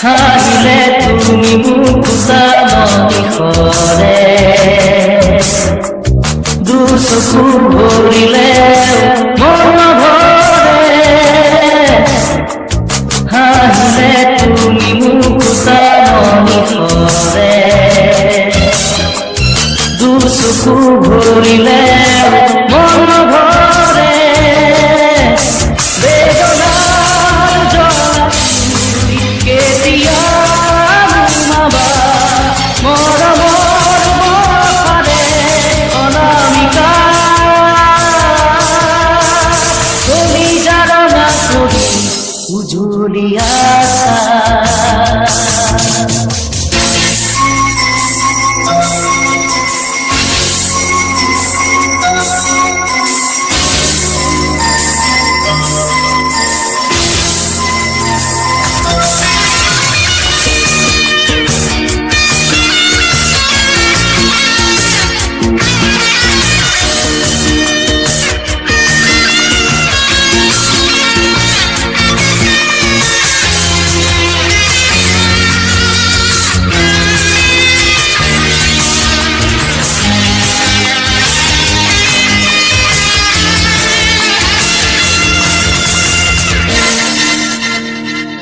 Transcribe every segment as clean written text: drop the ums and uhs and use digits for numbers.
হাহিলে তুমি মোক জাননি কৰে দুচকু ভৰিলে মন ভৰে হাহিলে তুমি মোক জাননি কৰে দুচকু ভৰিলে মন ভৰে উজলিয়া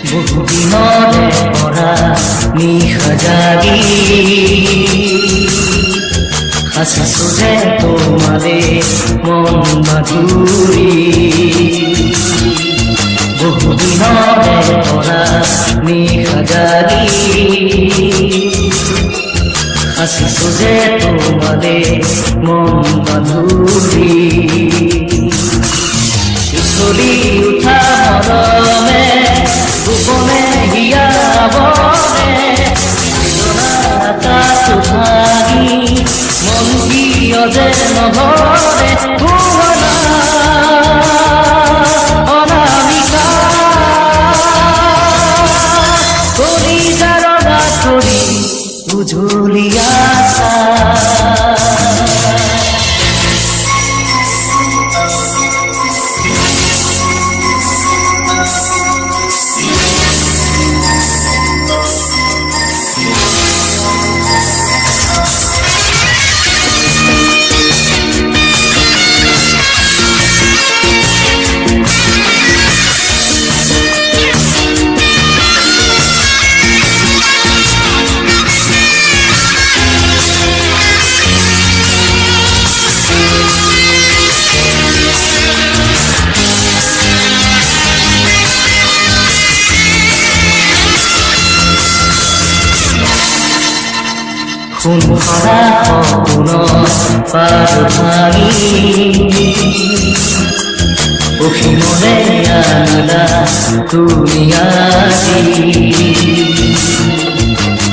বহুদিনৰে পৰা নিশা জাগি সাঁচিছো যে তোমাৰে মন মাধুৰী বহুদিনৰে পৰা নিশা জাগি সাঁচিছো যে তোমাৰে মন মাধুৰী উছলি উঠা মৰমে গোপনে হিয়াবনে আকাশ ভাঙি মন কিয় যে নভৰে ভুৱনা অনামিকা কলিজাৰ বাতৰি উজলিয়া সোণ ভৰা সপোনৰ পাৰ ভাঙি অসীমৰে আনিলা তুমি আজি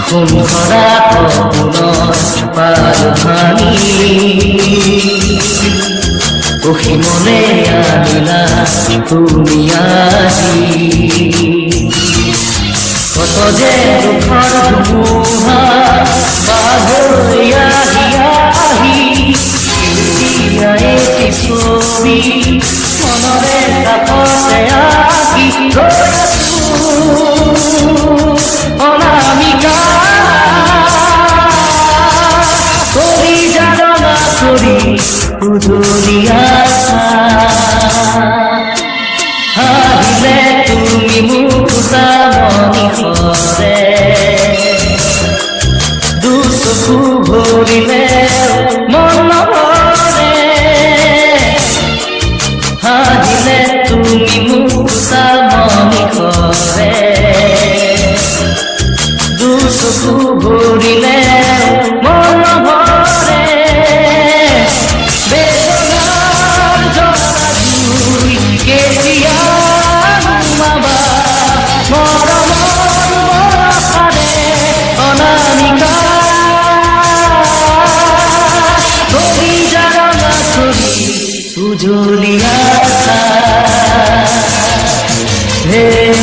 সোণ ভৰা সপোনৰ পাৰ ভাঙি অসীমৰে আনিলা তুমি আজি কত যে দুখৰ ধুমুহা বাগৰি আহি এটি ছবি মনৰে কাষতে আঁকি অনামিকা কলিজাৰ বাতৰি উজলিয়া হাহিলে তুমি মোক জাননি কৰে দুচকু ভৰিলে মন ভৰে হাহিলে তুমি মোক জাননি কৰে দুচকু ভৰিলে মন ভৰে বেদনা উজলি আশা হে